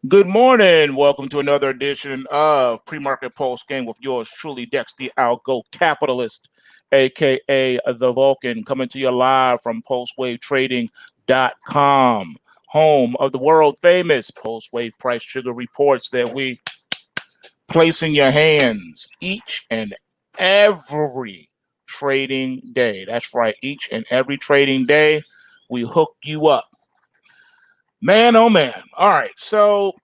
Good morning. Welcome to another edition of PreMarket PulseScan with yours truly, Dex the Algo Capitalist, aka the Vulcan, coming to you live from PulseWaveTrading.com, home of the world famous PulseWave Price Sugar reports that we place in your hands each and every trading day. That's right, each and every trading day, we hook you up. Man, oh man. All right, so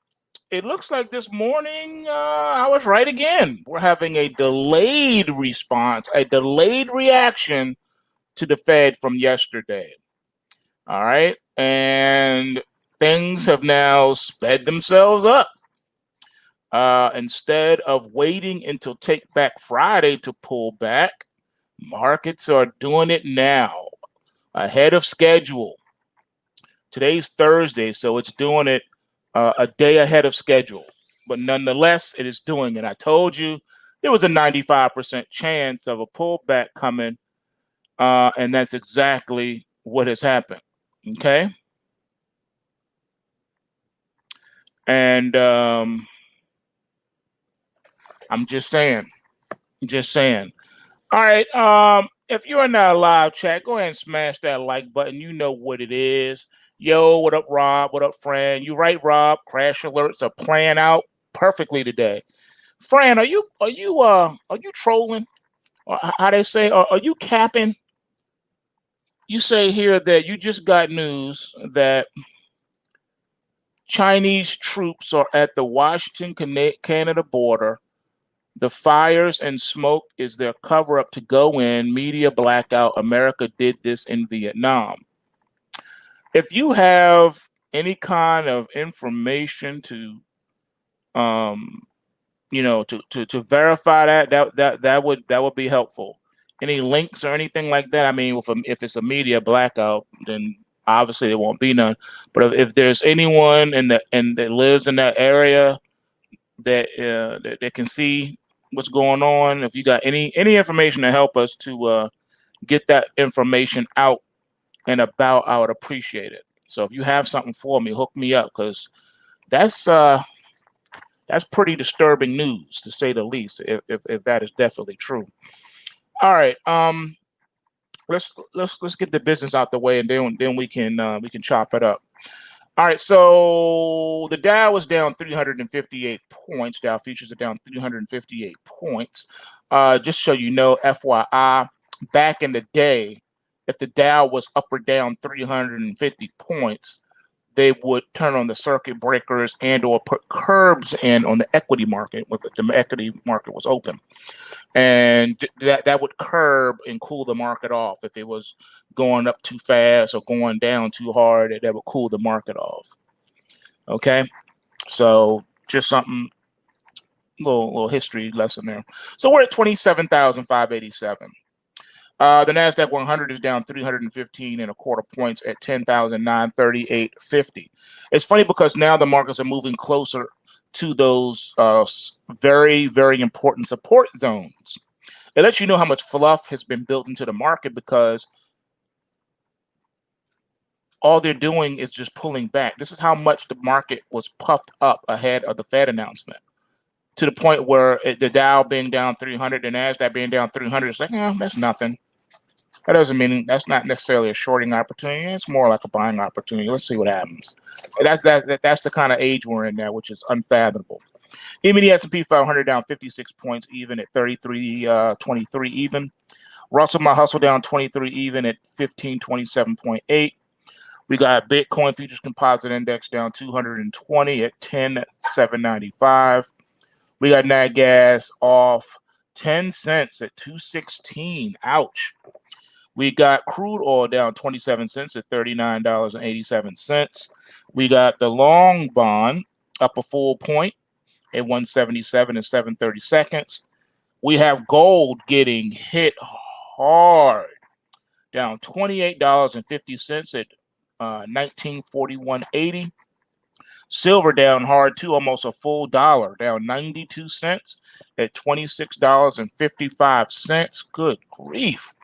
it looks like this morning I was right again. We're having a delayed response, a delayed reaction to the Fed from yesterday. All right. And things have now sped themselves up. Instead of waiting until Take Back Friday to pull back, markets are doing it now ahead of schedule. Today's Thursday, so it's doing it a day ahead of schedule. But nonetheless, it is doing it. I told you there was a 95% chance of a pullback coming, and that's exactly what has happened. Okay. And I'm just saying, just saying. All right. If you're in that live chat, go ahead and smash that like button. You know what it is. Yo, what up, Rob? What up, Fran? You right, Rob? Crash alerts are playing out perfectly today. Fran, are you trolling? Or how they say, are you capping? You say here that you just got news that Chinese troops are at the Washington Canada border. The fires and smoke is their cover up to go in. Media blackout. America did this in Vietnam. If you have any kind of information to um to verify that would be helpful. Any links or anything like that? I mean, if it's a media blackout, then obviously there won't be none. But if there's anyone that lives in that area that can see what's going on, if you got any information to help us to get that information out and about, I would appreciate it. So if you have something for me, hook me up because that's uh that's pretty disturbing news to say the least. If that is definitely true. All right. Let's get the business out the way, and then we can chop it up. All right. So the Dow was down 358 points. Dow futures are down 358 points. Just so you know, FYI, back in the day, if the Dow was up or down 350 points, they would turn on the circuit breakers and or put curbs in on the equity market when the equity market was open, and that would curb and cool the market off if it was going up too fast or going down too hard. That would cool the market off. Okay, so just something, little history lesson there. So we're at 27,587. The Nasdaq 100 is down 315 and a quarter points at 10,938.50. It's funny because now the markets are moving closer to those very, very important support zones. It lets you know how much fluff has been built into the market because all they're doing is just pulling back. This is how much the market was puffed up ahead of the Fed announcement, to the point where the Dow being down 300, the Nasdaq being down 300, it's like, that's nothing. That doesn't mean that's not necessarily a shorting opportunity. It's more like a buying opportunity. Let's see what happens. That's the kind of age we're in now, which is unfathomable. Even the S&P 500 down 56 points, even at 33.23 even. Russell My Hustle down 23 even at 1527.8. We got Bitcoin Futures Composite Index down 220 at 10,795. We got nat gas off 10 cents at 216. Ouch. We got crude oil down 27 cents at $39.87. We got the long bond up a full point at 177 and 730 seconds. We have gold getting hit hard, down $28.50 at 1941.80. Silver down hard too, almost a full dollar, down 92 cents at $26.55. Good grief.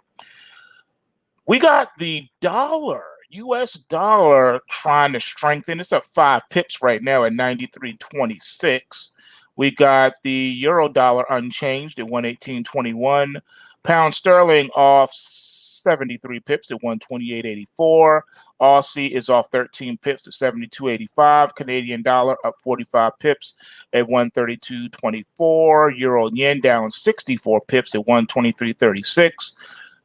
We got the dollar US dollar trying to strengthen. It's up 5 pips right now at 93.26. We got the euro dollar unchanged at 118.21. Pound sterling off 73 pips at 128.84. Aussie is off 13 pips at 72.85. Canadian dollar up 45 pips at 132.24. Euro yen down 64 pips at 123.36.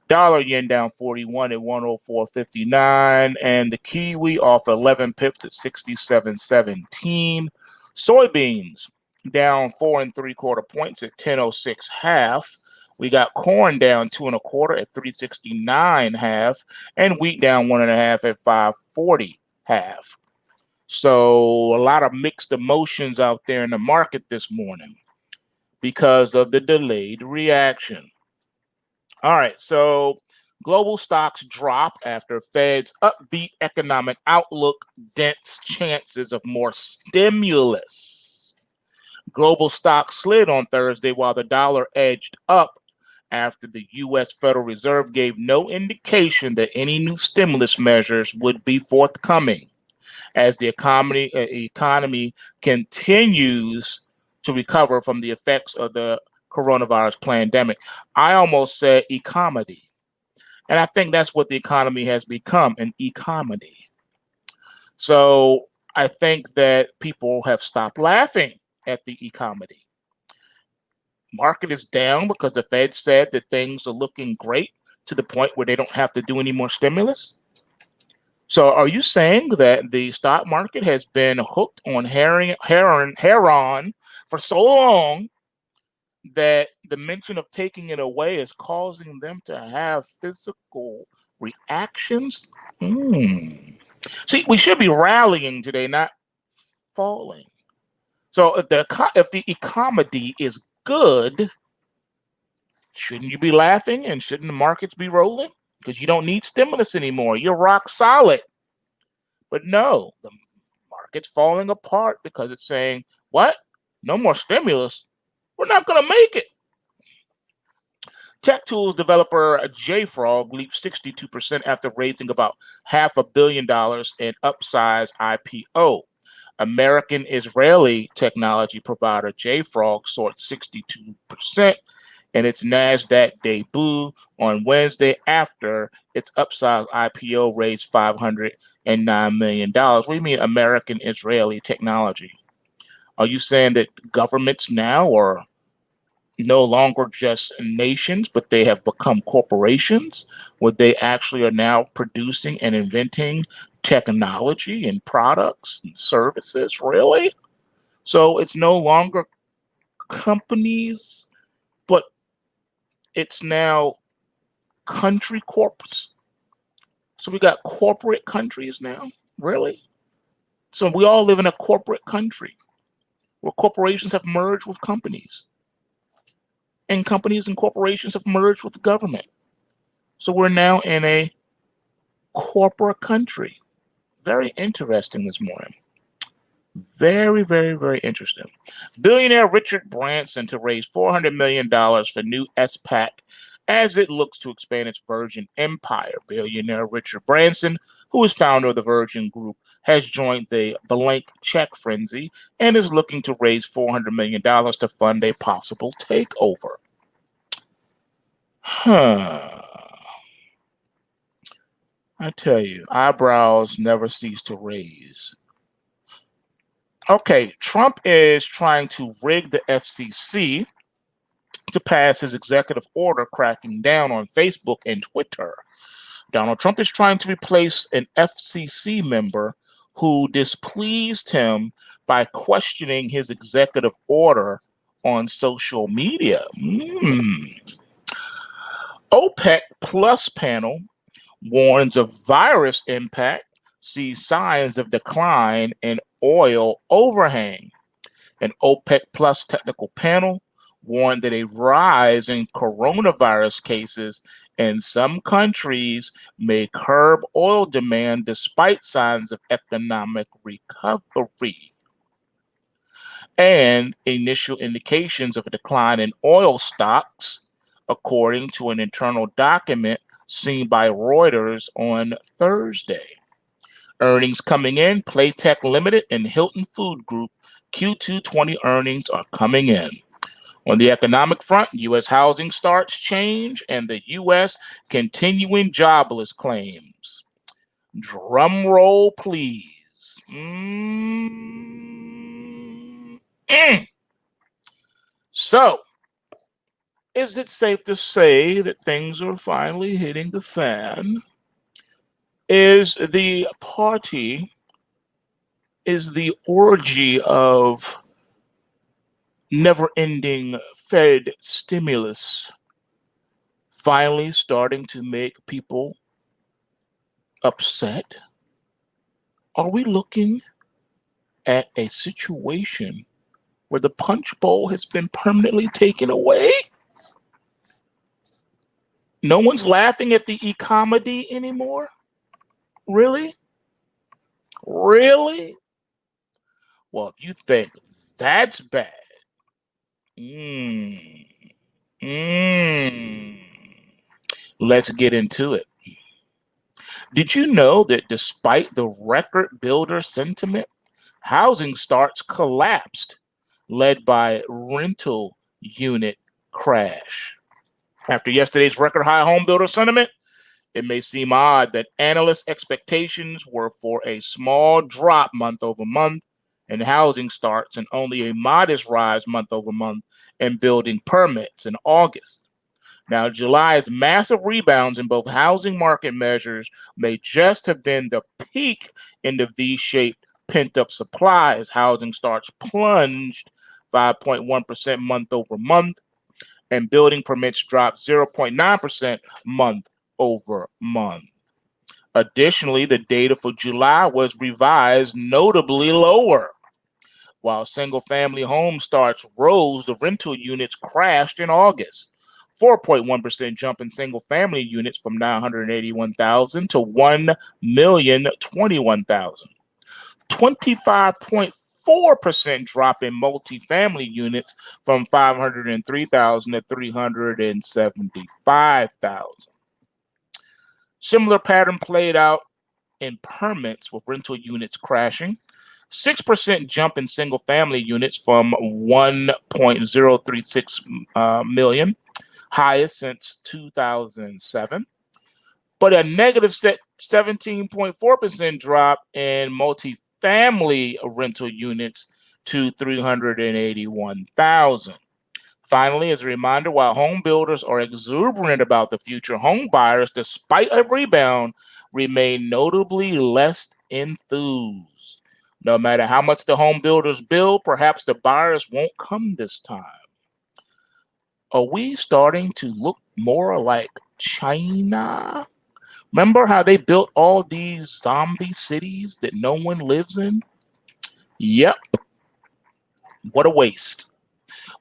Dollar yen down 41 at 104.59, and the Kiwi off 11 pips at 67.17. Soybeans down 4 3/4 points at 10.06 half. We got corn down 2 1/4 at 369 half, and wheat down 1.5 at 540 half. So a lot of mixed emotions out there in the market this morning because of the delayed reaction. All right, so global stocks drop after Fed's upbeat economic outlook dents chances of more stimulus. Global stocks slid on Thursday while the dollar edged up after the U.S. Federal Reserve gave no indication that any new stimulus measures would be forthcoming as the economy continues to recover from the effects of the coronavirus pandemic. I almost said ecomedy. And I think that's what the economy has become, an ecomedy. So I think that people have stopped laughing at the ecomedy. Market is down because the Fed said that things are looking great to the point where they don't have to do any more stimulus. So are you saying that the stock market has been hooked on heron for so long that the mention of taking it away is causing them to have physical reactions? See, we should be rallying today, not falling. So if the ecomedy is good, shouldn't you be laughing and shouldn't the markets be rolling? Because you don't need stimulus anymore. You're rock solid. But no, the market's falling apart because it's saying, what? No more stimulus? We're not going to make it. Tech tools developer JFrog leaped 62% after raising about $500 million in upsize IPO. American Israeli technology provider JFrog soared 62% in its NASDAQ debut on Wednesday after its upsize IPO raised $509 million. What do you mean American Israeli technology? Are you saying that governments now are no longer just nations, but they have become corporations where they actually are now producing and inventing technology and products and services? Really? So it's no longer companies, but it's now country corps. So we got corporate countries now. Really? So we all live in a corporate country where corporations have merged with companies. And companies and corporations have merged with the government. So we're now in a corporate country. Very interesting this morning. Very, very, very interesting. Billionaire Richard Branson to raise $400 million for new SPAC as it looks to expand its Virgin empire. Billionaire Richard Branson, who is founder of the Virgin Group, has joined the blank check frenzy and is looking to raise $400 million to fund a possible takeover. I tell you, eyebrows never cease to raise. Okay, Trump is trying to rig the FCC to pass his executive order cracking down on Facebook and Twitter. Donald Trump is trying to replace an FCC member who displeased him by questioning his executive order on social media. OPEC Plus panel warns of virus impact, sees signs of decline in oil overhang. An OPEC Plus technical panel warned that a rise in coronavirus cases in some countries may curb oil demand despite signs of economic recovery. And initial indications of a decline in oil stocks, according to an internal document seen by Reuters on Thursday. Earnings coming in, Playtech Limited and Hilton Food Group Q2 20 earnings are coming in. On the economic front, U.S. housing starts change and the U.S. continuing jobless claims. Drum roll, please. So, is it safe to say that things are finally hitting the fan? Is the orgy of never-ending Fed stimulus finally starting to make people upset? Are we looking at a situation where the punch bowl has been permanently taken away? No one's laughing at the e-comedy anymore? Really? Really? Well, if you think that's bad, let's get into it. Did you know that despite the record builder sentiment, housing starts collapsed, led by rental unit crash? After yesterday's record high home builder sentiment, it may seem odd that analysts' expectations were for a small drop month over month in housing starts and only a modest rise month over month in building permits in August. Now, July's massive rebounds in both housing market measures may just have been the peak in the V-shaped pent-up supply as housing starts plunged 5.1% month over month and building permits dropped 0.9% month over month. Additionally, the data for July was revised notably lower. While single-family home starts rose, the rental units crashed in August. 4.1% jump in single-family units from 981,000 to 1,021,000. 25.4% drop in multifamily units from 503,000 to 375,000. Similar pattern played out in permits with rental units crashing. 6% jump in single-family units from 1.036 million, highest since 2007. But a negative 17.4% drop in multifamily rental units to 381,000. Finally, as a reminder, while home builders are exuberant about the future, home buyers, despite a rebound, remain notably less enthused. No matter how much the home builders build, perhaps the buyers won't come this time. Are we starting to look more like China? Remember how they built all these zombie cities that no one lives in? Yep. What a waste.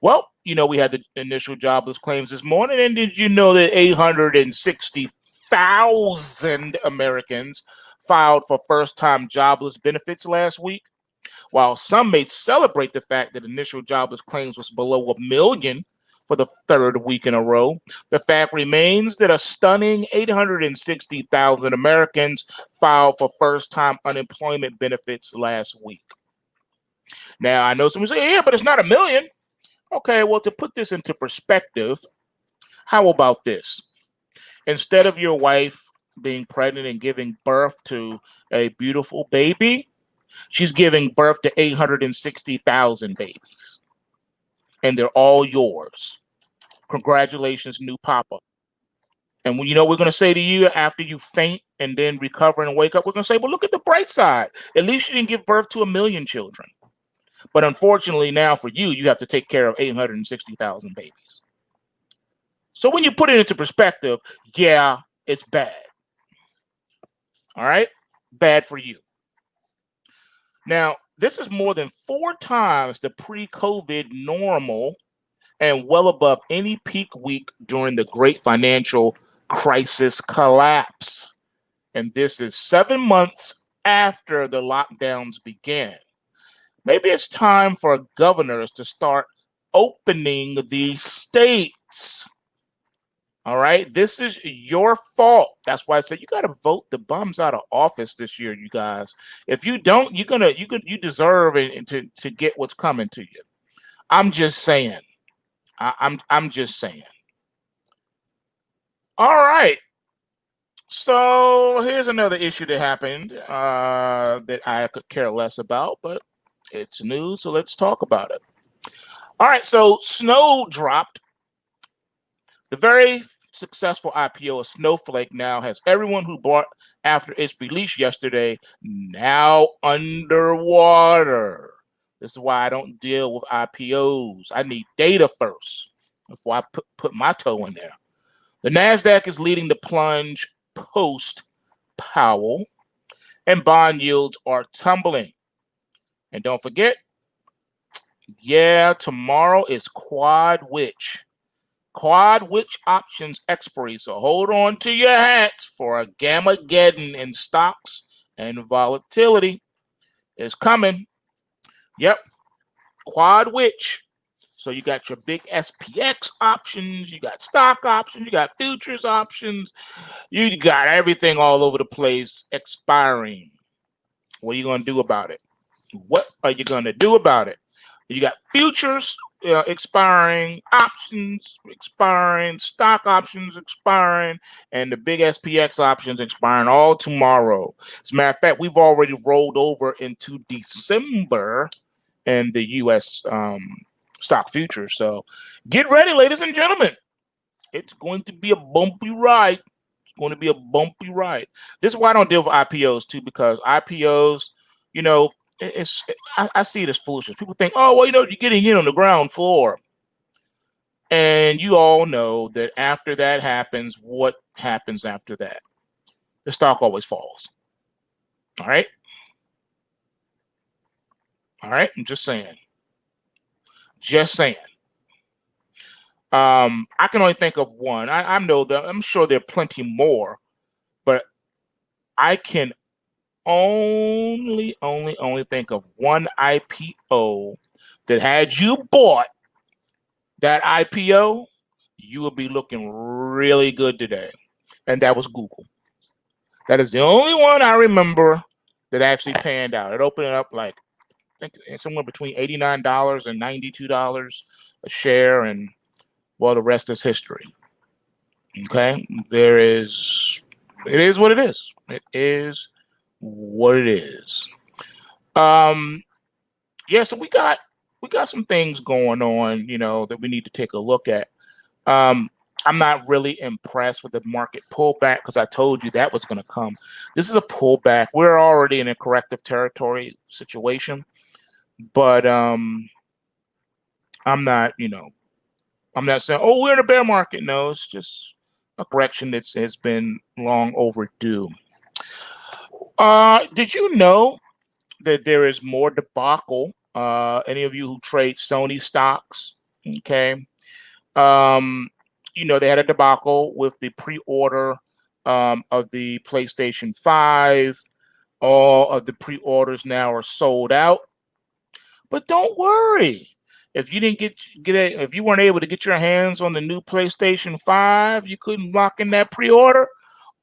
Well, we had the initial jobless claims this morning, and did you know that 860,000 Americans filed for first-time jobless benefits last week? While some may celebrate the fact that initial jobless claims was below 1 million for the third week in a row, the fact remains that a stunning 860,000 Americans filed for first-time unemployment benefits last week. Now, I know someone say, yeah, but it's not 1 million. Okay, well, to put this into perspective, how about this? Instead of your wife being pregnant and giving birth to a beautiful baby, she's giving birth to 860,000 babies. And they're all yours. Congratulations, new papa. And we're going to say to you after you faint and then recover and wake up, we're going to say, well, look at the bright side. At least you didn't give birth to 1 million children. But unfortunately, now for you, you have to take care of 860,000 babies. So when you put it into perspective, yeah, it's bad. All right? Bad for you. Now, this is more than 4 times the pre-COVID normal and well above any peak week during the great financial crisis collapse. And this is 7 months after the lockdowns began. Maybe it's time for governors to start opening the states. All right, this is your fault. That's why I said you got to vote the bums out of office this year, you guys. If you don't, you deserve it to get what's coming to you. I'm just saying. I'm just saying. All right. So here's another issue that happened that I could care less about, but it's news, so let's talk about it. All right. So Snow dropped. The very successful IPO of Snowflake now has everyone who bought after its release yesterday now underwater. This is why I don't deal with IPOs. I need data first before I put my toe in there. The NASDAQ is leading the plunge post Powell, and bond yields are tumbling. And don't forget, tomorrow is Quad Witch options expiry. So hold on to your hats for a Gamageddon in stocks, and volatility is coming. Yep, Quad Witch. So you got your big SPX options, you got stock options, you got futures options, you got everything all over the place expiring. What are you going to do about it? What are you going to do about it? You got futures expiring, options expiring, stock options expiring, and the big SPX options expiring all tomorrow. As a matter of fact, we've already rolled over into December in the U.S. Stock futures. So get ready, ladies and gentlemen. It's going to be a bumpy ride. It's going to be a bumpy ride. This is why I don't deal with IPOs too, because IPOs, you know, I see it as foolishness. People think, oh, well, you're getting in on the ground floor. And you all know that after that happens, what happens after that? The stock always falls. All right. All right. I'm just saying. Just saying. I can only think of one. I know that I'm sure there are plenty more, but I can only think of one IPO that had you bought that IPO, you will be looking really good today. And that was Google. That is the only one I remember that actually panned out. It opened up like, I think somewhere between $89 and $92 a share, and well, the rest is history. Okay, it is what it is. It is what it is. So we got some things going on, that we need to take a look at. I'm not really impressed with the market pullback because I told you that was going to come. This is a pullback. We're already in a corrective territory situation, but I'm not saying, oh, we're in a bear market. No, it's just a correction that has been long overdue. Did you know that there is more debacle? Any of you who trade Sony stocks, okay? They had a debacle with the pre-order of the PlayStation 5. All of the pre-orders now are sold out. But don't worry. If you didn't if you weren't able to get your hands on the new PlayStation 5, you couldn't lock in that pre-order.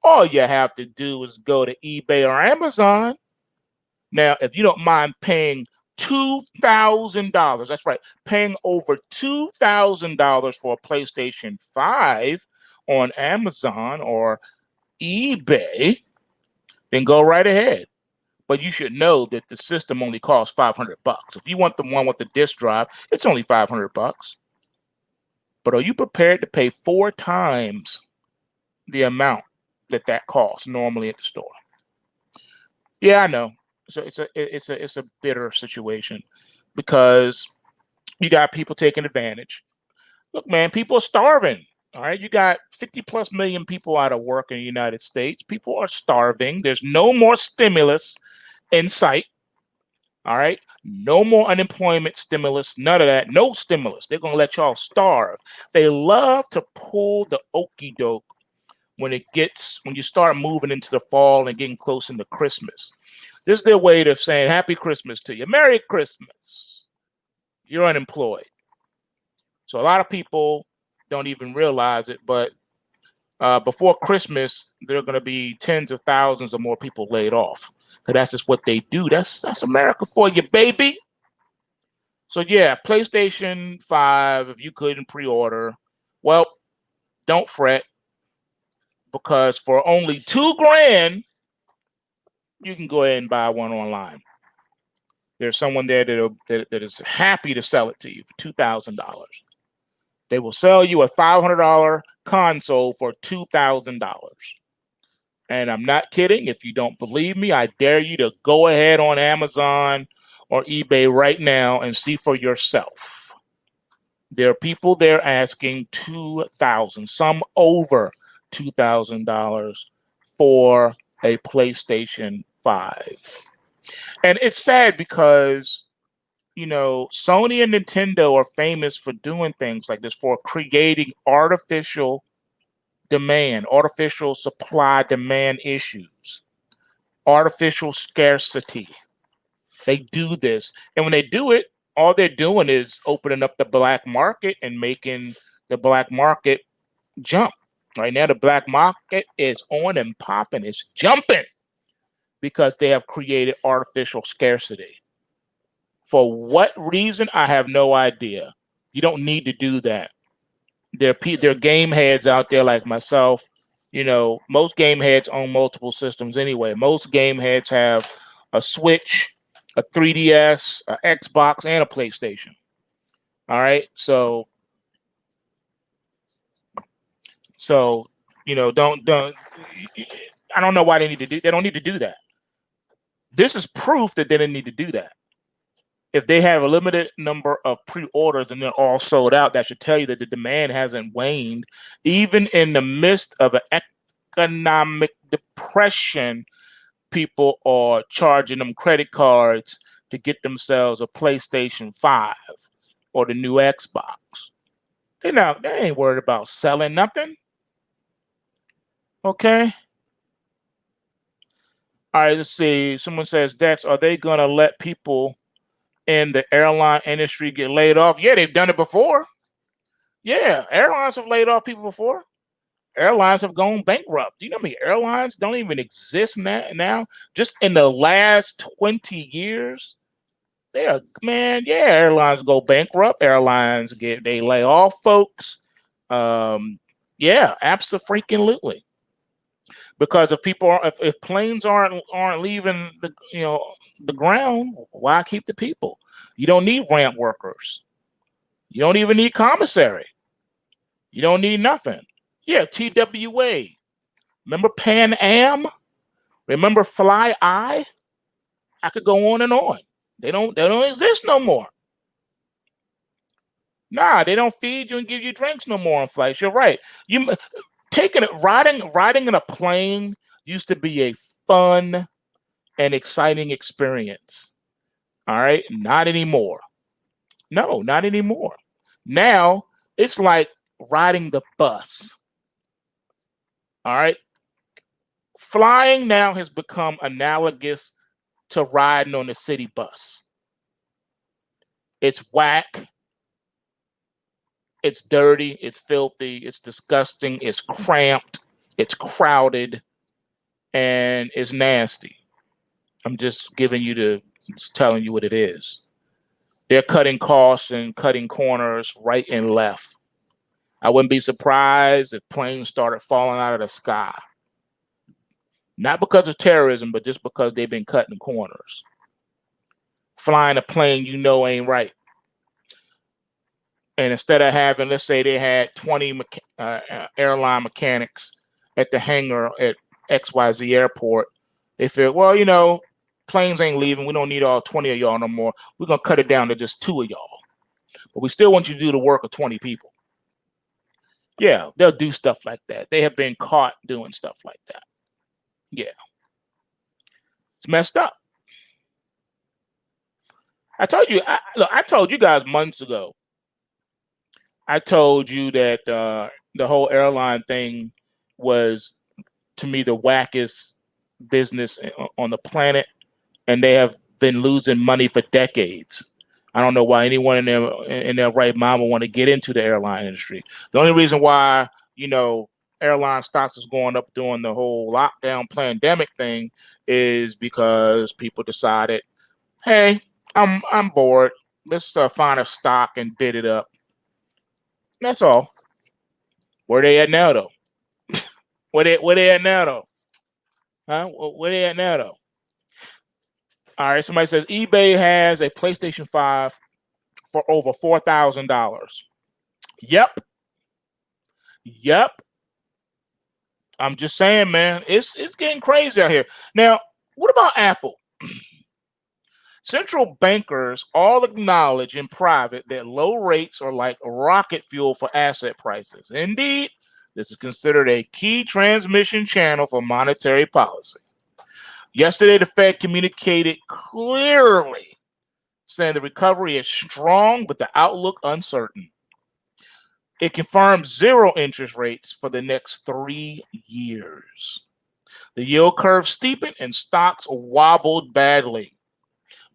All you have to do is go to eBay or Amazon. Now, if you don't mind paying $2,000, that's right, paying over $2,000 for a PlayStation 5 on Amazon or eBay, then go right ahead. But you should know that the system only costs $500. If you want the one with the disk drive, it's only $500. But are you prepared to pay 4 times the amount that costs normally at the store? Yeah, I know. So it's a bitter situation because you got people taking advantage. Look, man, people are starving. All right, you got 50 plus million people out of work in the United States. People are starving. There's no more stimulus in sight. All right, no more unemployment stimulus, none of that. No stimulus. They're gonna let y'all starve. They love to pull the okey doke when you start moving into the fall and getting close into Christmas. This is their way of saying Happy Christmas to you. Merry Christmas. You're unemployed. So a lot of people don't even realize it, but before Christmas, there are going to be tens of thousands of more people laid off. Because that's just what they do. That's America for you, baby. So yeah, PlayStation 5, if you couldn't pre-order, well, don't fret, because for only $2,000, you can go ahead and buy one online. There's someone there that is happy to sell it to you for $2,000. They will sell you a $500 console for $2,000. And I'm not kidding. If you don't believe me, I dare you to go ahead on Amazon or eBay right now and see for yourself. There are people there asking $2,000, some over $2,000 for a PlayStation 5. And it's sad because, Sony and Nintendo are famous for doing things like this, for creating artificial supply demand issues, artificial scarcity. They do this. And when they do it, all they're doing is opening up the black market and making the black market jump. Right now, the black market is on and popping. It's jumping because they have created artificial scarcity. For what reason, I have no idea. You don't need to do that. There are game heads out there like myself. Most game heads own multiple systems anyway. Most game heads have a Switch, a 3DS, an Xbox, and a PlayStation. All right. So don't. I don't know why they don't need to do that. This is proof that they didn't need to do that. If they have a limited number of pre-orders and they're all sold out, that should tell you that the demand hasn't waned. Even in the midst of an economic depression, people are charging them credit cards to get themselves a PlayStation 5 or the new Xbox. They ain't worried about selling nothing. Okay. All right, let's see. Someone says, Dex, are they going to let people in the airline industry get laid off? Yeah, they've done it before. Yeah, airlines have laid off people before. Airlines have gone bankrupt. You know how many airlines don't even exist now? Just in the last 20 years, airlines go bankrupt. Airlines they lay off folks. Yeah, absolutely. Because if planes aren't leaving the ground, why keep the people? You don't need ramp workers. You don't even need commissary. You don't need nothing. Yeah, TWA. Remember Pan Am? Remember Fly Eye? I could go on and on. They don't exist no more. Nah, they don't feed you and give you drinks no more on flights. You're right. Riding in a plane used to be a fun and exciting experience. All right, not anymore. No, not anymore. Now it's like riding the bus. All right. Flying now has become analogous to riding on the city bus. It's whack. It's dirty. It's filthy. It's disgusting. It's cramped. It's crowded. And it's nasty. I'm just telling you what it is. They're cutting costs and cutting corners right and left. I wouldn't be surprised if planes started falling out of the sky. Not because of terrorism, but just because they've been cutting corners. Flying a plane ain't right. And instead of having, let's say they had 20 airline mechanics at the hangar at XYZ airport, they feel, well, planes ain't leaving. We don't need all 20 of y'all no more. We're going to cut it down to just 2 of y'all. But we still want you to do the work of 20 people. Yeah, they'll do stuff like that. They have been caught doing stuff like that. Yeah. It's messed up. I told you guys months ago. I told you that the whole airline thing was, to me, the wackest business on the planet, and they have been losing money for decades. I don't know why anyone in their right mind would want to get into the airline industry. The only reason why, airline stocks is going up during the whole lockdown pandemic thing is because people decided, hey, I'm bored. Let's find a stock and bid it up. That's all. Where they at now though? Where they at now though? Huh? Where they at now though? All right. Somebody says eBay has a PlayStation 5 for over $4,000. Yep. Yep. I'm just saying, man, it's getting crazy out here. Now, what about Apple? Central bankers all acknowledge in private that low rates are like rocket fuel for asset prices. Indeed, this is considered a key transmission channel for monetary policy. Yesterday, the Fed communicated clearly, saying the recovery is strong, but the outlook uncertain. It confirms zero interest rates for the next 3 years. The yield curve steepened and stocks wobbled badly,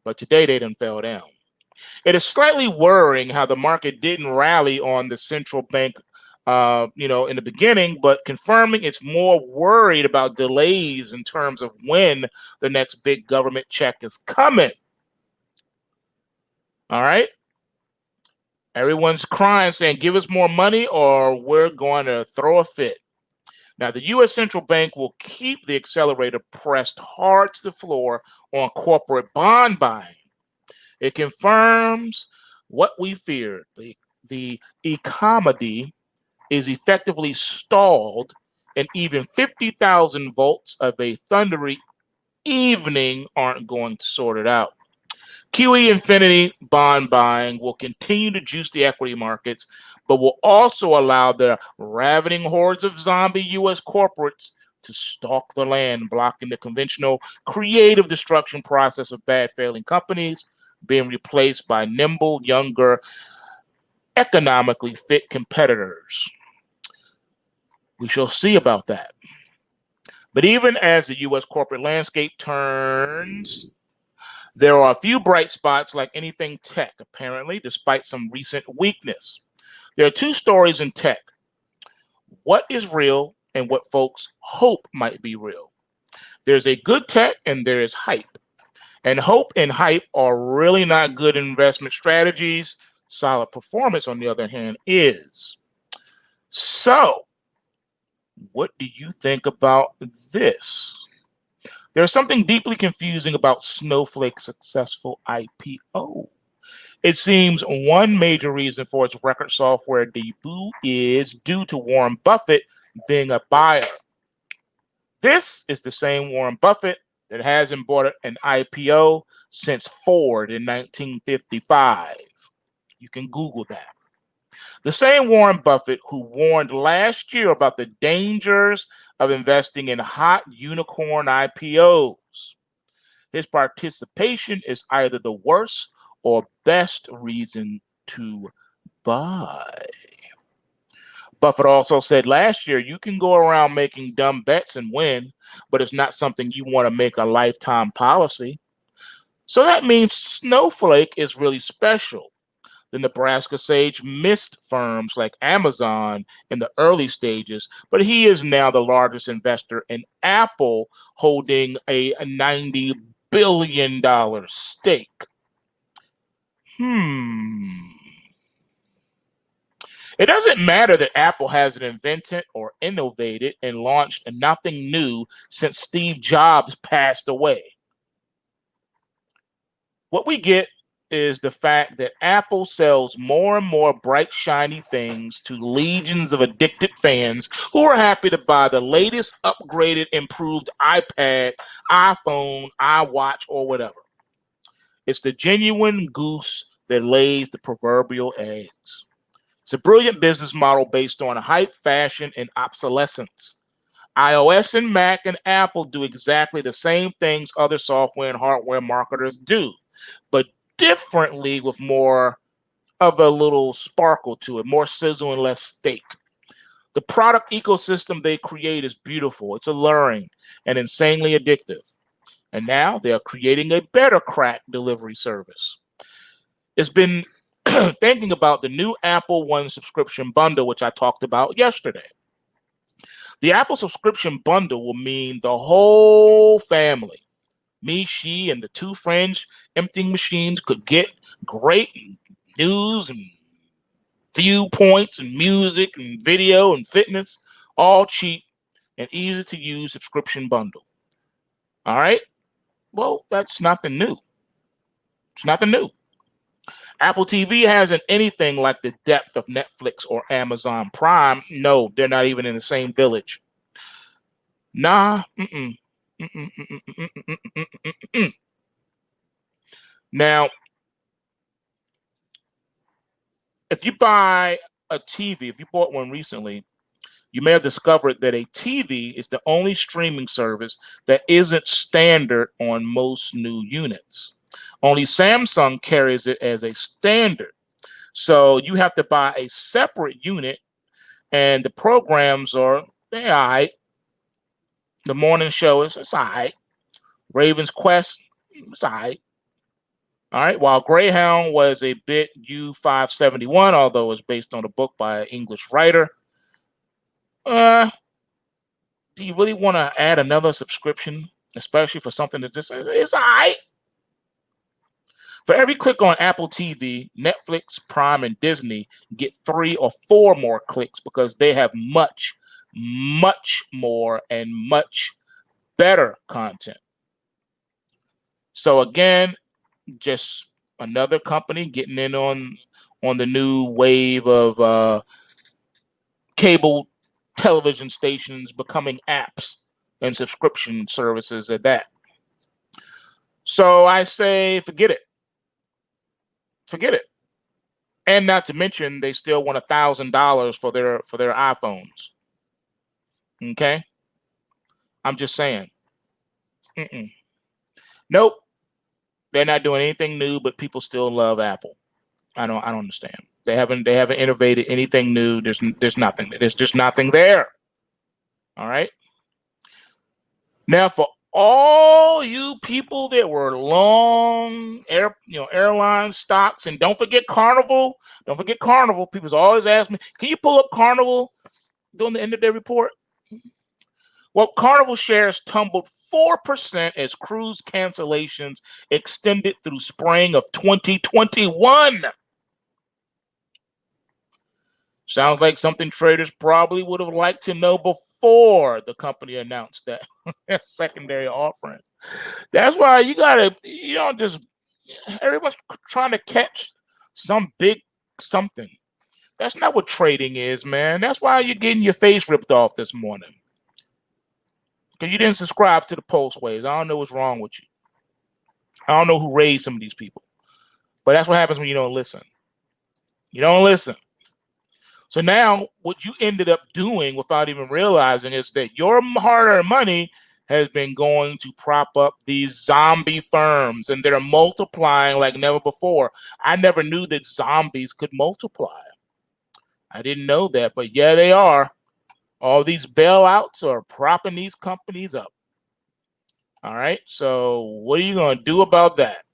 but today they done fell down. It is slightly worrying how the market didn't rally on the central bank, in the beginning, but confirming it's more worried about delays in terms of when the next big government check is coming. All right. Everyone's crying, saying, give us more money or we're going to throw a fit. Now, the U.S. Central Bank will keep the accelerator pressed hard to the floor on corporate bond buying. It confirms what we feared. The economy is effectively stalled, and even 50,000 volts of a thundery evening aren't going to sort it out. QE Infinity bond buying will continue to juice the equity markets, but will also allow the ravening hordes of zombie U.S. corporates to stalk the land, blocking the conventional creative destruction process of bad failing companies being replaced by nimble, younger, economically fit competitors. We shall see about that. But even as the U.S. corporate landscape turns, there are a few bright spots like anything tech, apparently, despite some recent weakness. There are two stories in tech: what is real and what folks hope might be real. There's a good tech and there is hype. And hope and hype are really not good investment strategies. Solid performance, on the other hand, is. So, what do you think about this? There's something deeply confusing about Snowflake's successful IPO. It seems one major reason for its record software debut is due to Warren Buffett being a buyer. This is the same Warren Buffett that hasn't bought an IPO since Ford in 1955. You can Google that. The same Warren Buffett who warned last year about the dangers of investing in hot unicorn IPOs. His participation is either the worst or best reason to buy. Buffett also said last year, you can go around making dumb bets and win, but it's not something you want to make a lifetime policy. So that means Snowflake is really special. The Nebraska sage missed firms like Amazon in the early stages, but he is now the largest investor in Apple, holding a $90 billion stake. It doesn't matter that Apple hasn't invented or innovated and launched nothing new since Steve Jobs passed away. What we get is the fact that Apple sells more and more bright, shiny things to legions of addicted fans who are happy to buy the latest, upgraded, improved iPad, iPhone, iWatch, or whatever. It's the genuine goose that lays the proverbial eggs. It's a brilliant business model based on hype, fashion, and obsolescence. iOS and Mac and Apple do exactly the same things other software and hardware marketers do, but differently with more of a little sparkle to it, more sizzle and less steak. The product ecosystem they create is beautiful. It's alluring and insanely addictive. And now they are creating a better crack delivery service. It's been thinking about the new Apple One subscription bundle, which I talked about yesterday. The Apple subscription bundle will mean the whole family, me, she, and the two friends emptying machines, could get great news and viewpoints and music and video and fitness, all cheap and easy to use subscription bundle. All right. Well, that's nothing new. It's nothing new. Apple TV hasn't anything like the depth of Netflix or Amazon Prime. No, they're not even in the same village. Nah. Now, if you buy a TV, if you bought one recently, you may have discovered that a TV is the only streaming service that isn't standard on most new units. Only Samsung carries it as a standard. So you have to buy a separate unit, and the programs are, they're all right. The morning show is, it's all right. Raven's Quest, it's all right. All right. While Greyhound was a bit U571, although it's based on a book by an English writer, do you really want to add another subscription, especially for something that just is all right? For every click on Apple TV, Netflix, Prime, and Disney get 3 or 4 more clicks because they have much, much more and much better content. So again, just another company getting in on the new wave of cable television stations becoming apps and subscription services at that. So I say, forget it. Forget it. And not to mention, they still want $1,000 for their iPhones. Okay, I'm just saying. Nope, they're not doing anything new, but people still love Apple. I don't understand. They haven't innovated anything new. There's nothing. There's just nothing there. All right. Now, for all you people that were long airline stocks, and don't forget Carnival. Don't forget Carnival. People's always ask me, can you pull up Carnival during the end of the report? Well, Carnival shares tumbled 4% as cruise cancellations extended through spring of 2021. Sounds like something traders probably would have liked to know before the company announced that secondary offering. That's why you gotta, just everyone's trying to catch some big something. That's not what trading is, man. That's why you're getting your face ripped off this morning. Because you didn't subscribe to the PulseWave. I don't know what's wrong with you. I don't know who raised some of these people. But that's what happens when you don't listen. You don't listen. So now what you ended up doing without even realizing is that your hard-earned money has been going to prop up these zombie firms, and they're multiplying like never before. I never knew that zombies could multiply. I didn't know that, but yeah, they are. All these bailouts are propping these companies up. All right, so what are you going to do about that?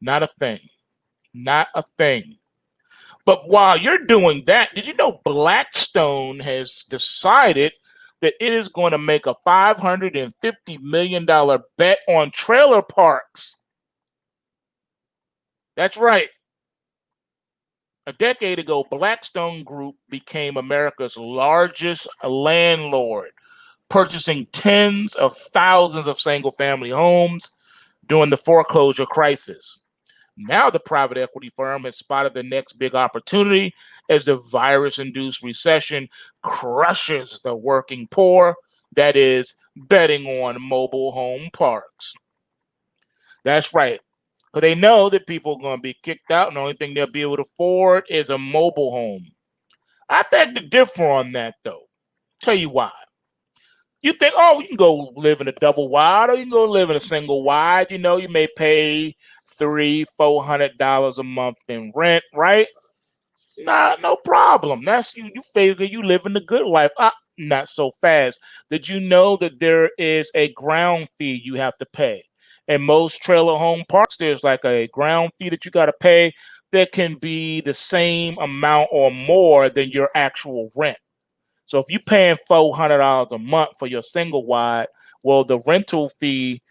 Not a thing. Not a thing. But while you're doing that, did you know Blackstone has decided that it is going to make a $550 million bet on trailer parks? That's right. A decade ago, Blackstone Group became America's largest landlord, purchasing tens of thousands of single-family homes during the foreclosure crisis. Now the private equity firm has spotted the next big opportunity as the virus-induced recession crushes the working poor, that is, betting on mobile home parks. That's right. Because they know that people are going to be kicked out, and the only thing they'll be able to afford is a mobile home. I beg to differ on that, though. Tell you why. You think, oh, you can go live in a double wide, or you can go live in a single wide. You may pay $300-400 a month in rent, right? Nah, no problem. That's you. You figure you living the good life. Not so fast. Did you know that there is a ground fee you have to pay? In most trailer home parks, there's like a ground fee that you got to pay that can be the same amount or more than your actual rent. So if you're paying $400 a month for your single wide, well, the rental fee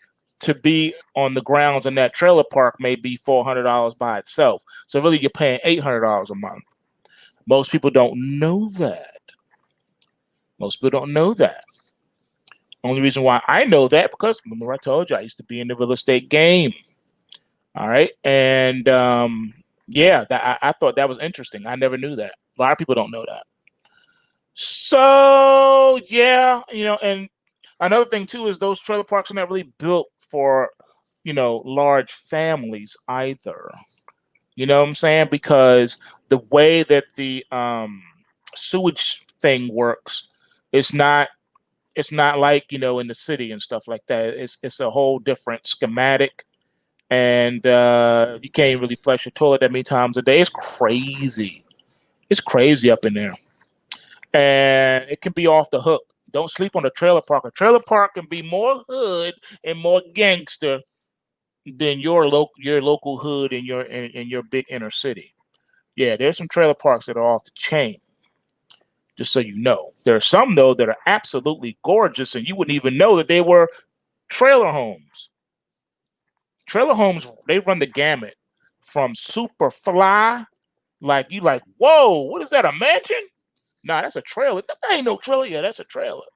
to be on the grounds in that trailer park may be $400 by itself. So really, you're paying $800 a month. Most people don't know that. Most people don't know that. Only reason why I know that because remember I told you I used to be in the real estate game. All right, and yeah, I thought that was interesting. I never knew that. A lot of people don't know that. So yeah, and another thing too is those trailer parks are not really built for large families either. You know what I'm saying? Because the way that the sewage thing works, it's not like in the city and stuff like that. It's a whole different schematic, and you can't really flush your toilet that many times a day. It's crazy. It's crazy up in there, and it can be off the hook. Don't sleep on a trailer park. A trailer park can be more hood and more gangster than your local hood in your big inner city. Yeah, there's some trailer parks that are off the chain. Just so you know, there are some though that are absolutely gorgeous, and you wouldn't even know that they were trailer homes. Trailer homes, they run the gamut from super fly, like you like, whoa, what is that, a mansion? Nah, that's a trailer. That ain't no trailer. Yeah, that's a trailer.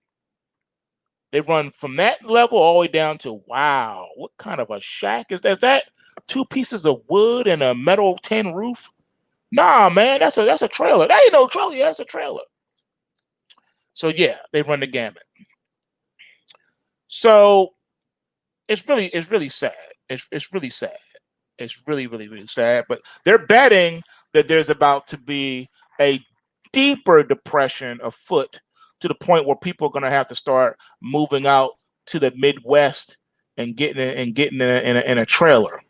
They run from that level all the way down to, wow, what kind of a shack is that? Is that two pieces of wood and a metal tin roof? Nah, man, that's a trailer. That ain't no trailer. Yeah, that's a trailer. So yeah, they run the gamut. So it's really sad. It's really sad. It's really, really, really sad. But they're betting that there's about to be a deeper depression afoot to the point where people are going to have to start moving out to the Midwest and getting in a trailer.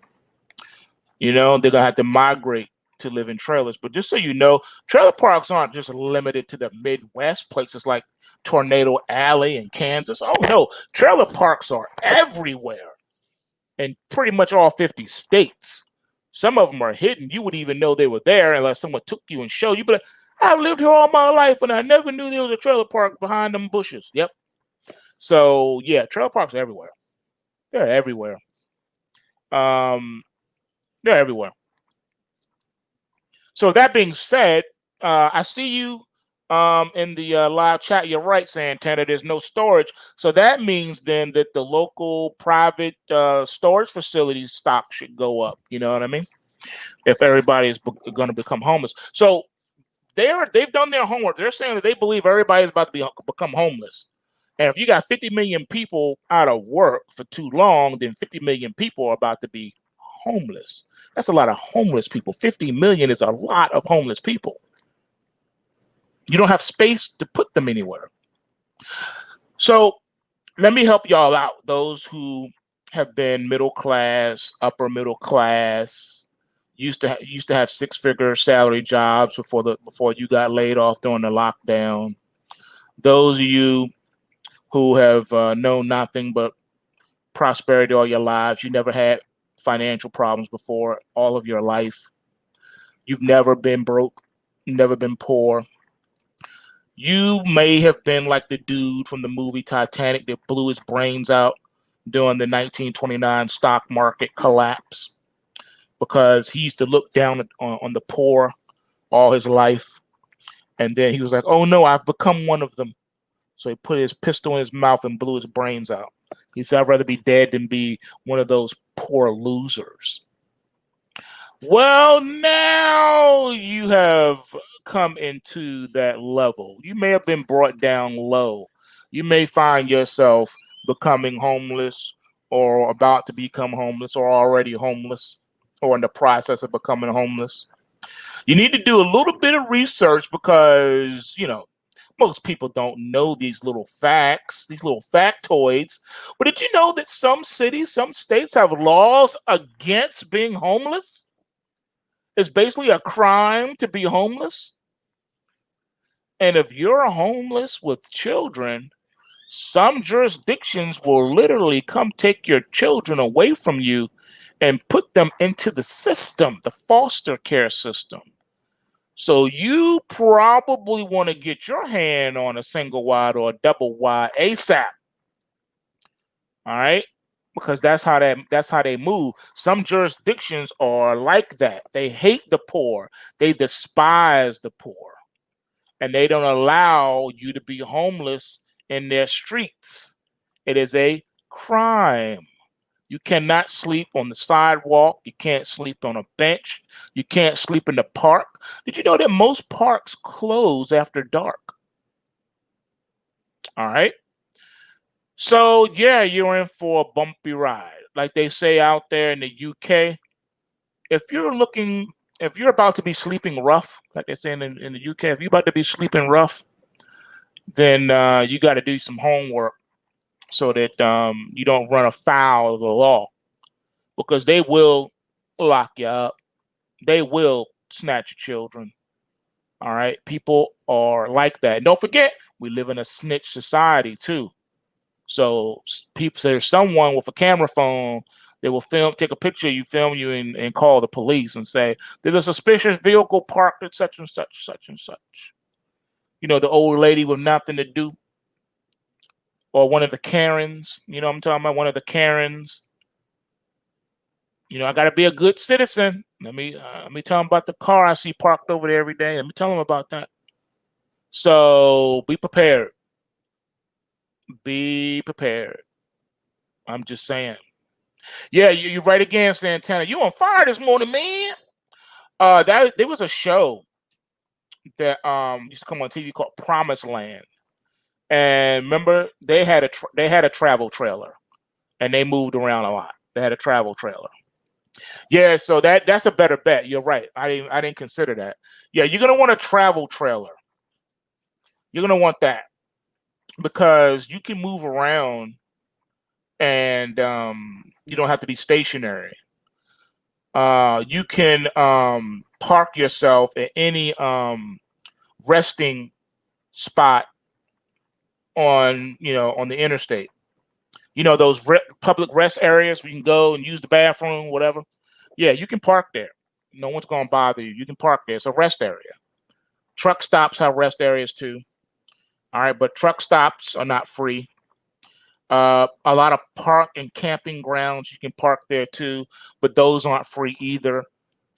They're going to have to migrate to live in trailers. But just so you know, trailer parks aren't just limited to the Midwest, places like Tornado Alley in Kansas. Oh no, trailer parks are everywhere in pretty much all 50 states. Some of them are hidden. You wouldn't even know they were there unless someone took you and showed you. But I've lived here all my life and I never knew there was a trailer park behind them bushes. Yep. So yeah, trailer parks are everywhere. They're everywhere. Um, they're everywhere. So that being said, I see you in the live chat. You're right, Santana. There's no storage, so that means then that the local private storage facilities stock should go up. You know what I mean? If everybody is going to become homeless, so they've done their homework. They're saying that they believe everybody is about to become homeless. And if you got 50 million people out of work for too long, then 50 million people are about to be homeless. That's a lot of homeless people. 50 million is a lot of homeless people. You don't have space to put them anywhere. So let me help y'all out. Those who have been middle class, upper middle class, used to have six-figure salary jobs before you got laid off during the lockdown. Those of you who have known nothing but prosperity all your lives, you never had financial problems before all of your life. You've never been broke, never been poor. You may have been like the dude from the movie Titanic that blew his brains out during the 1929 stock market collapse because he used to look down on the poor all his life. And then he was like, oh no, I've become one of them. So he put his pistol in his mouth and blew his brains out. He said, I'd rather be dead than be one of those poor losers. Well, now you have come into that level. You may have been brought down low. You may find yourself becoming homeless or about to become homeless or already homeless or in the process of becoming homeless. You need to do a little bit of research because, most people don't know these little facts, these little factoids. But did you know that some cities, some states have laws against being homeless? It's basically a crime to be homeless. And if you're homeless with children, some jurisdictions will literally come take your children away from you and put them into the system, the foster care system. So you probably want to get your hand on a single wide or a double wide ASAP. All right. Because that's how they move. Some jurisdictions are like that. They hate the poor. They despise the poor. And they don't allow you to be homeless in their streets. It is a crime. You cannot sleep on the sidewalk. You can't sleep on a bench. You can't sleep in the park. Did you know that most parks close after dark? All right. So, yeah, you're in for a bumpy ride. Like they say out there in the UK, if you're looking, if you're about to be sleeping rough, like they say in the UK, if you're about to be sleeping rough, then you got to do some homework so that you don't run afoul of the law because they will lock you up. They will snatch your children. All right. People are like that. And don't forget, we live in a snitch society too. So people, there's someone with a camera phone they will take a picture of you, film you, and call the police and say, there's a suspicious vehicle parked at such and such, such and such. You know, the old lady with nothing to do, or one of the Karens. You know what I'm talking about? One of the Karens. You know, I got to be a good citizen. Let me tell them about the car I see parked over there every day. Let me tell them about that. So be prepared. Be prepared. I'm just saying. Yeah, you're right again, Santana. You on fire this morning, man. There was a show that used to come on TV called Promised Land, and remember they had a travel trailer, and they moved around a lot. They had a travel trailer. Yeah, so that's a better bet. You're right. I didn't consider that. Yeah, you're gonna want a travel trailer. You're gonna want that because you can move around and you don't have to be stationary. You can park yourself at any resting spot on the interstate. You know those public rest areas where you can go and use the bathroom, whatever. Yeah, you can park there. No one's gonna bother you. You can park there. It's a rest area. Truck stops have rest areas too. All right, but truck stops are not free. A lot of park and camping grounds you can park there too, but those aren't free either.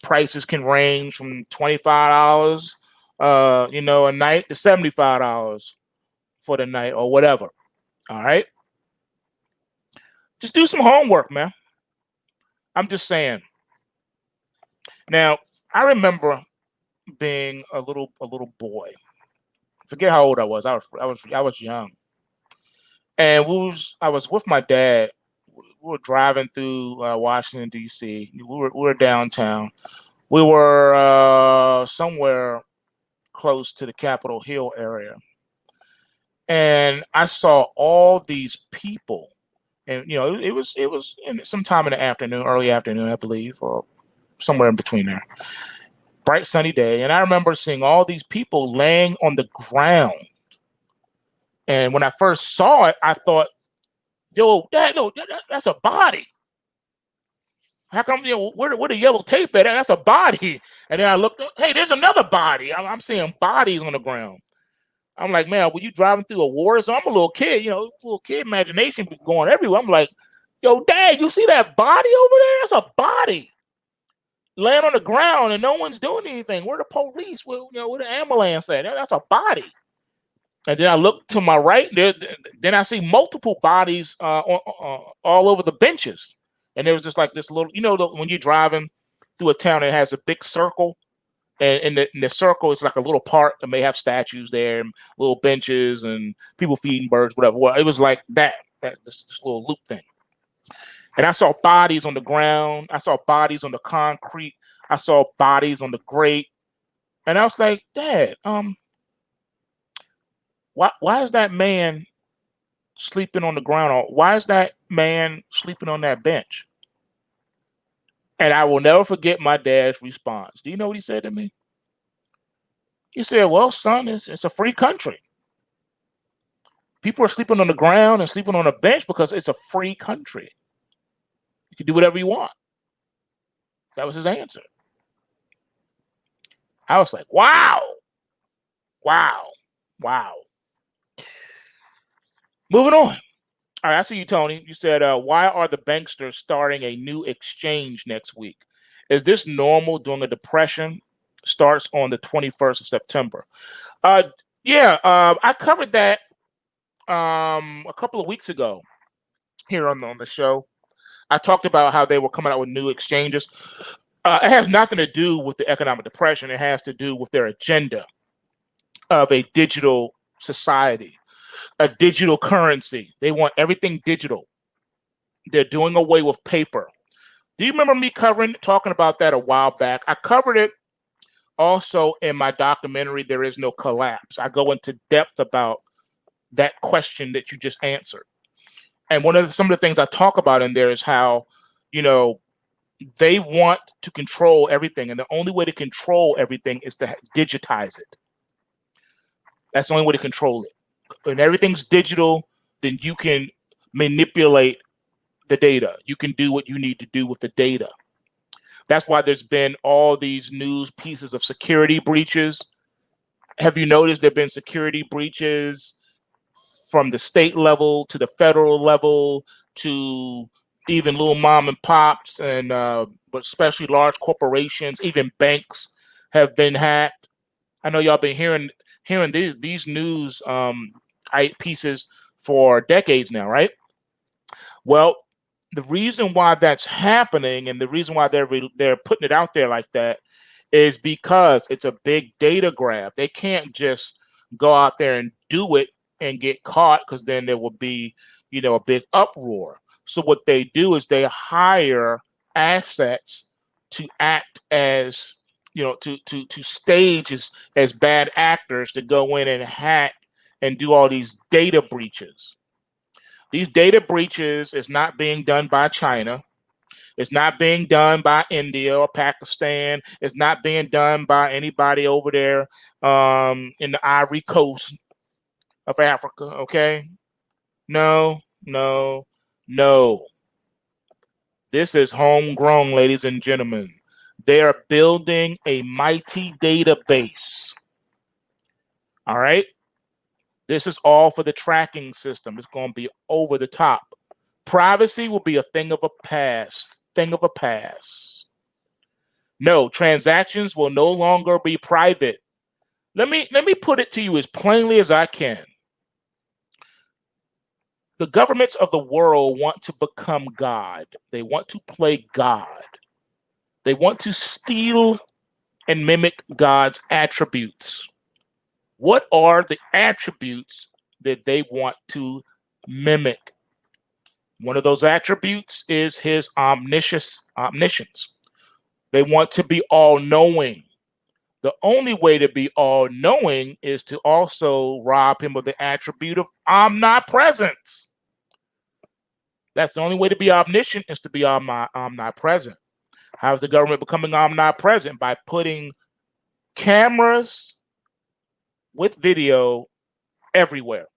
Prices can range from $25, a night to $75 for the night or whatever. All right, just do some homework, man. I'm just saying. Now, I remember being a little boy. Forget how old I was. I was young, and I was with my dad. We were driving through Washington D.C. We were downtown. We were somewhere close to the Capitol Hill area, and I saw all these people, and it was sometime in the afternoon, early afternoon, I believe, or somewhere in between there. Bright sunny day, and I remember seeing all these people laying on the ground. And when I first saw it, I thought, "Yo, that's a body. How come where the yellow tape at? That's a body." And then I looked, hey, there's another body. I'm seeing bodies on the ground. I'm like, man, were you driving through a war zone? I'm a little kid, little kid imagination be going everywhere. I'm like, yo, Dad, you see that body over there? That's a body laying on the ground and no one's doing anything. Where the police? Where the ambulance at? That's a body. And then I look to my right. Then I see multiple bodies all over the benches. And there was just like this little, when you're driving through a town that has a big circle, and in the circle, it's like a little park that may have statues there, and little benches, and people feeding birds, whatever. Well, it was like this little loop thing. And I saw bodies on the ground. I saw bodies on the concrete. I saw bodies on the grate. And I was like, Dad, why is that man sleeping on the ground? Or why is that man sleeping on that bench? And I will never forget my dad's response. Do you know what he said to me? He said, well, son, it's a free country. People are sleeping on the ground and sleeping on a bench because it's a free country. You can do whatever you want. That was his answer. I was like, wow, wow, wow. Moving on. All right, I see you, Tony. You said, why are the banksters starting a new exchange next week? Is this normal during a depression? Starts on the 21st of September. Uh, yeah, I covered that a couple of weeks ago here on the show. I talked about how they were coming out with new exchanges. It has nothing to do with the economic depression. It has to do with their agenda of a digital society, a digital currency. They want everything digital. They're doing away with paper. Do you remember me talking about that a while back? I covered it also in my documentary, There Is No Collapse. I go into depth about that question that you just answered. And some of the things I talk about in there is how, you know, they want to control everything. And the only way to control everything is to digitize it. That's the only way to control it. When everything's digital, then you can manipulate the data. You can do what you need to do with the data. That's why there's been all these news pieces of security breaches. Have you noticed there have been security breaches from the state level to the federal level to even little mom and pops and but especially large corporations, even banks have been hacked. I know y'all been hearing these news pieces for decades now, right? Well, the reason why that's happening and the reason why they're putting it out there like that is because it's a big data grab. They can't just go out there and do it and get caught, because then there will be, a big uproar. So what they do is they hire assets to act as, to stage as bad actors to go in and hack and do all these data breaches. These data breaches is not being done by China. It's not being done by India or Pakistan. It's not being done by anybody over there in the Ivory Coast of Africa. Okay? No, no, no. This is homegrown, ladies and gentlemen. They are building a mighty database. All right? This is all for the tracking system. It's going to be over the top. Privacy will be a thing of a past. No, transactions will no longer be private. Let me put it to you as plainly as I can. The governments of the world want to become God. They want to play God. They want to steal and mimic God's attributes. What are the attributes that they want to mimic? One of those attributes is his omniscience. They want to be all-knowing. The only way to be all-knowing is to also rob him of the attribute of omnipresence. That's the only way to be omniscient, is to be omnipresent. How is the government becoming omnipresent? By putting cameras with video everywhere,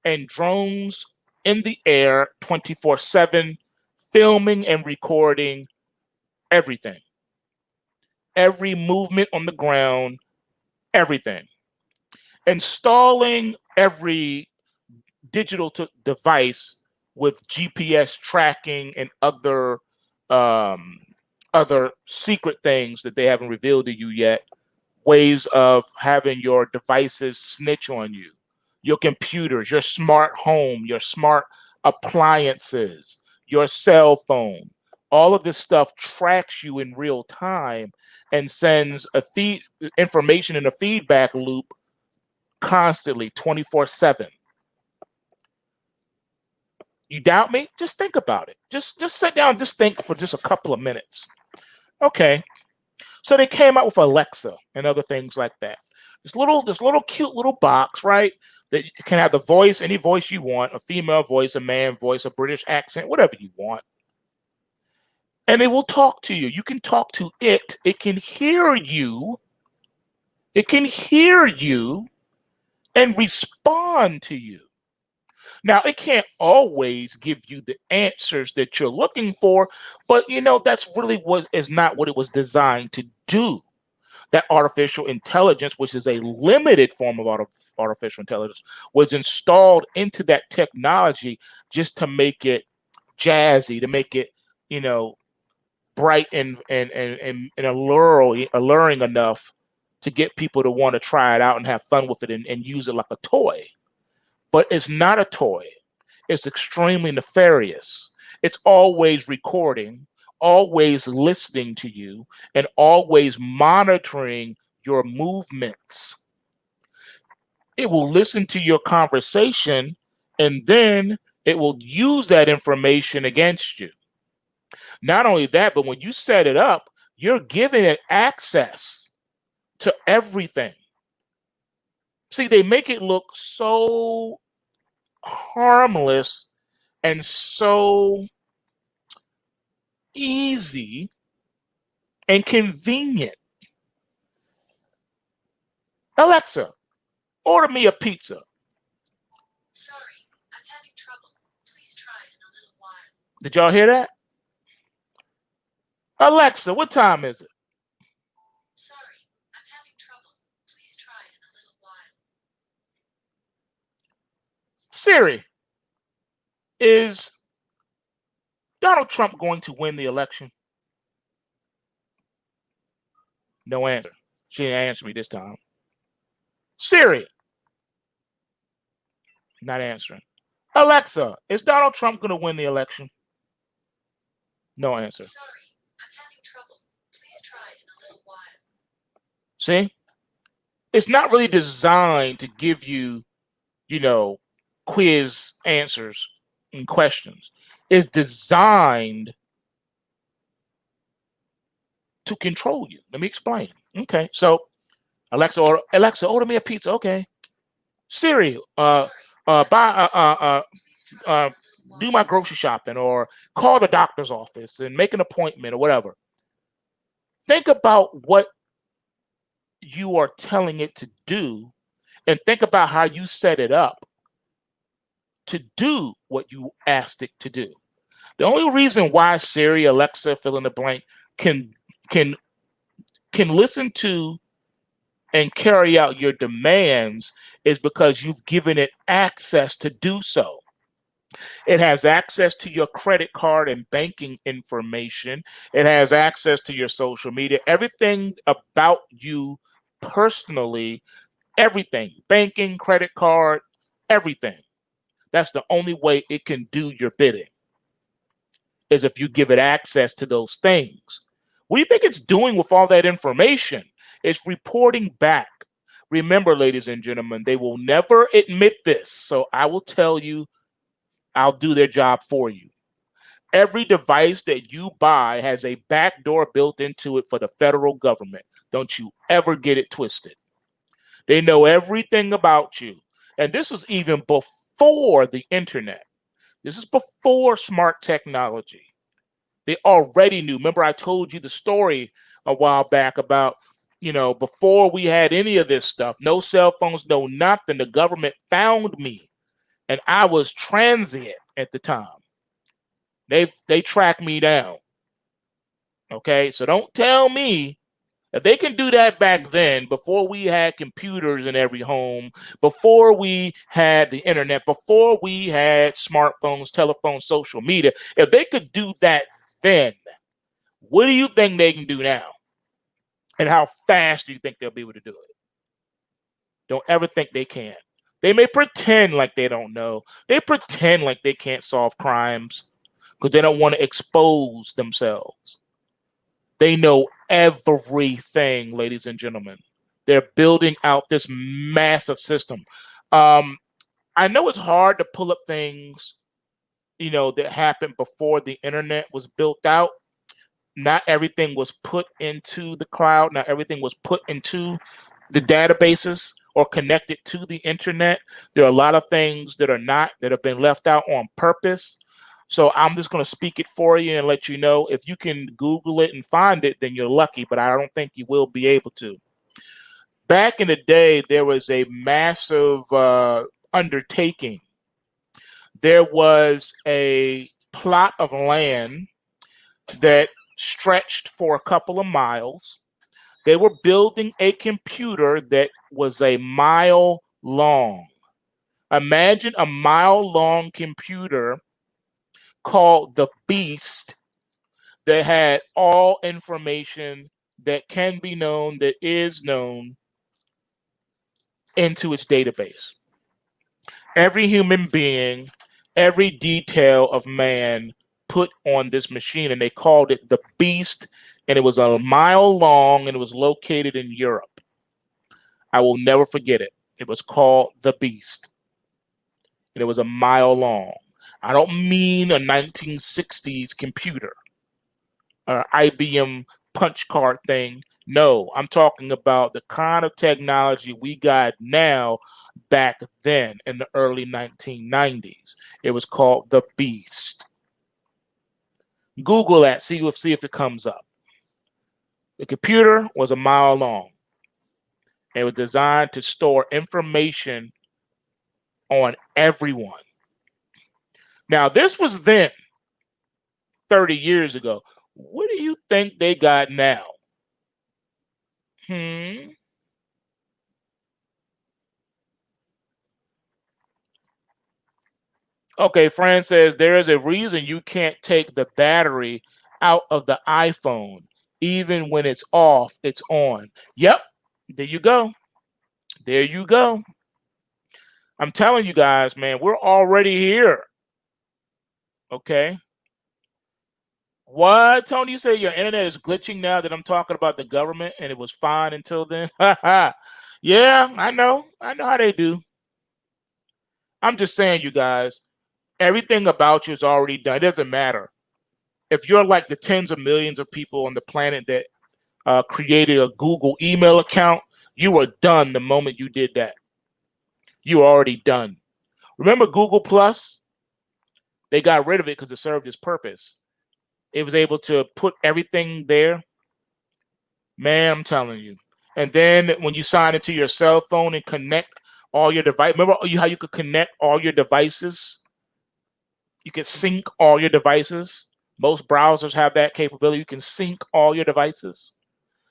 and drones in the air 24/7, filming and recording everything. Every movement on the ground, everything. Installing every digital device with GPS tracking and other secret things that they haven't revealed to you yet. Ways of having your devices snitch on you, your computers, your smart home, your smart appliances, your cell phone. All of this stuff tracks you in real time and sends information in a feedback loop constantly, 24/7. You doubt me? Just think about it. Just sit down and just think for just a couple of minutes. Okay. So they came out with Alexa and other things like that. This little cute little box, right? That can have the voice, any voice you want, a female voice, a man voice, a British accent, whatever you want. And it will talk to you. You can talk to it. It can hear you. It can hear you and respond to you. Now, it can't always give you the answers that you're looking for, but that's really what is not what it was designed to do. That artificial intelligence, which is a limited form of artificial intelligence, was installed into that technology just to make it jazzy, to make it, bright and alluring enough to get people to want to try it out and have fun with it and use it like a toy. But it's not a toy. It's extremely nefarious. It's always recording, always listening to you, and always monitoring your movements. It will listen to your conversation, and then it will use that information against you. Not only that, but when you set it up, you're giving it access to everything. See, they make it look so harmless and so easy and convenient. Alexa, order me a pizza. Sorry, I'm having trouble. Please try it in a little while. Did y'all hear that? Alexa, what time is it? Sorry, I'm having trouble. Please try it in a little while. Siri, is Donald Trump going to win the election? No answer. She didn't answer me this time. Siri, not answering. Alexa, is Donald Trump going to win the election? No answer. Sorry, I'm having trouble. Please try it in a little while. See? It's not really designed to give you, quiz answers and questions. It's designed to control you. Let me explain. Okay, so Alexa, order me a pizza. Okay. Siri, buy, do my grocery shopping, or call the doctor's office and make an appointment or whatever. Think about what you are telling it to do, and think about how you set it up to do what you asked it to do. The only reason why Siri, Alexa, fill in the blank, can listen to and carry out your demands is because you've given it access to do so. It has access to your credit card and banking information. It has access to your social media, everything about you personally, everything, banking, credit card, everything. That's the only way it can do your bidding, is if you give it access to those things. What do you think it's doing with all that information? It's reporting back. Remember, ladies and gentlemen, they will never admit this. So I will tell you, I'll do their job for you. Every device that you buy has a back door built into it for the federal government. Don't you ever get it twisted. They know everything about you. And this was even before the internet. This is before smart technology. They already knew. Remember, I told you the story a while back about, before we had any of this stuff, no cell phones, no nothing. The government found me, and I was transient at the time. They tracked me down. Okay, so don't tell me if they can do that back then, before we had computers in every home, before we had the internet, before we had smartphones, telephones, social media. If they could do that then, what do you think they can do now? And how fast do you think they'll be able to do it? Don't ever think they can't. They may pretend like they don't know. They pretend like they can't solve crimes because they don't want to expose themselves. They know everything, ladies and gentlemen. They're building out this massive system. I know it's hard to pull up things, that happened before the internet was built out. Not everything was put into the cloud. Not everything was put into the databases or connected to the internet. There are a lot of things that have been left out on purpose. So I'm just going to speak it for you and let you know. If you can Google it and find it, then you're lucky, but I don't think you will be able to. Back in the day, there was a massive undertaking there was a plot of land that stretched for a couple of miles. They were building a computer that was a mile long. Imagine a mile long computer called the Beast that had all information that can be known, that is known, into its database. Every human being, every detail of man put on this machine, and they called it the Beast, and it was a mile long, and it was located in Europe. I will never forget it. It was called the Beast, and it was a mile long. I don't mean a 1960s computer or IBM punch card thing. No, I'm talking about the kind of technology we got now back then in the early 1990s. It was called the Beast. Google that, see if it comes up. The computer was a mile long. It was designed to store information on everyone. Now, this was then, 30 years ago. What do you think they got now? Okay, Fran says there is a reason you can't take the battery out of the iPhone. Even when it's off, it's on. Yep, there you go. There you go. I'm telling you guys, man, we're already here. Okay. What, Tony? You say your internet is glitching now that I'm talking about the government and it was fine until then? Yeah, I know. I know how they do. I'm just saying, you guys, everything about you is already done. It doesn't matter. If you're like the tens of millions of people on the planet that created a Google email account, you were done the moment you did that. You were already done. Remember Google Plus? They got rid of it because it served its purpose. It was able to put everything there. Man, I'm telling you. And then when you sign into your cell phone and connect all your device, remember how you could connect all your devices? You can sync all your devices. Most browsers have that capability. You can sync all your devices.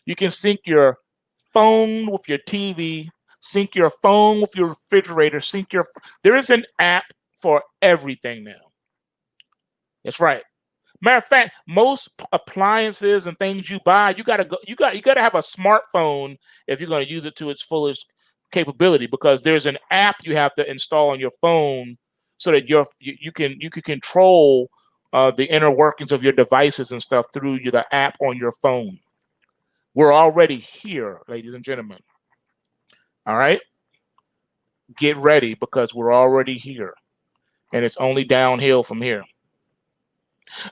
You can sync your phone with your TV, sync your phone with your refrigerator, there is an app for everything now. That's right. Matter of fact, most appliances and things you buy, you gotta have a smartphone if you're gonna use it to its fullest capability, because there's an app you have to install on your phone so that you can control the inner workings of your devices and stuff through the app on your phone. We're already here, ladies and gentlemen. All right, get ready because we're already here, and it's only downhill from here.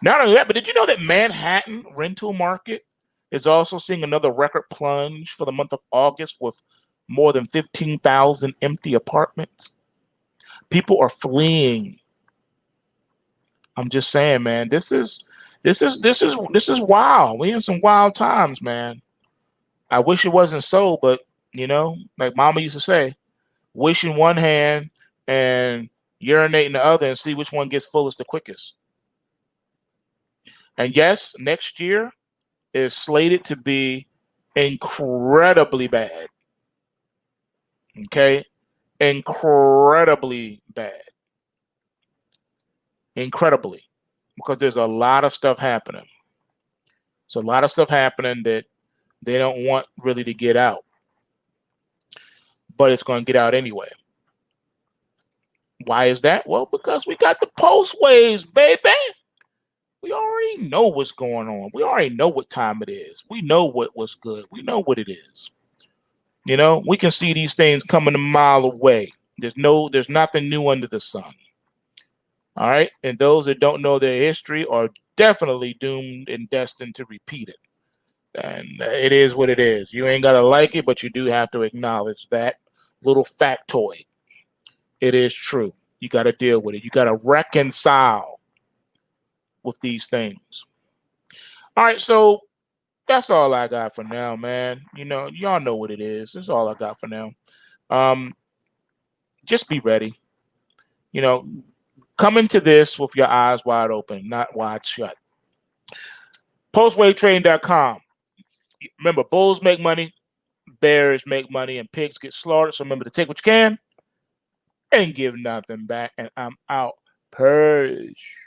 Not only that, but did you know that Manhattan rental market is also seeing another record plunge for the month of August with more than 15,000 empty apartments? People are fleeing. I'm just saying, man, this is wild. We in some wild times, man. I wish it wasn't so, but like Mama used to say, wish in one hand and urinate in the other and see which one gets fullest the quickest. And yes, next year is slated to be incredibly bad. Okay? Incredibly bad. Incredibly. Because there's a lot of stuff happening. There's a lot of stuff happening that they don't want really to get out. But it's going to get out anyway. Why is that? Well, because we got the pulse waves, baby. We already know what's going on. We already know what time it is. We know what's good. We know what it is. We can see these things coming a mile away. There's nothing new under the sun. All right. And those that don't know their history are definitely doomed and destined to repeat it. And it is what it is. You ain't got to like it, but you do have to acknowledge that little factoid. It is true. You got to deal with it. You got to reconcile with these things. All right, so that's all I got for now, man. Y'all know what it is. That's all I got for now. Just be ready. Come into this with your eyes wide open, not wide shut. PulseWaveTrading.com. Remember, bulls make money, bears make money, and pigs get slaughtered. So remember to take what you can and give nothing back. And I'm out. Purge.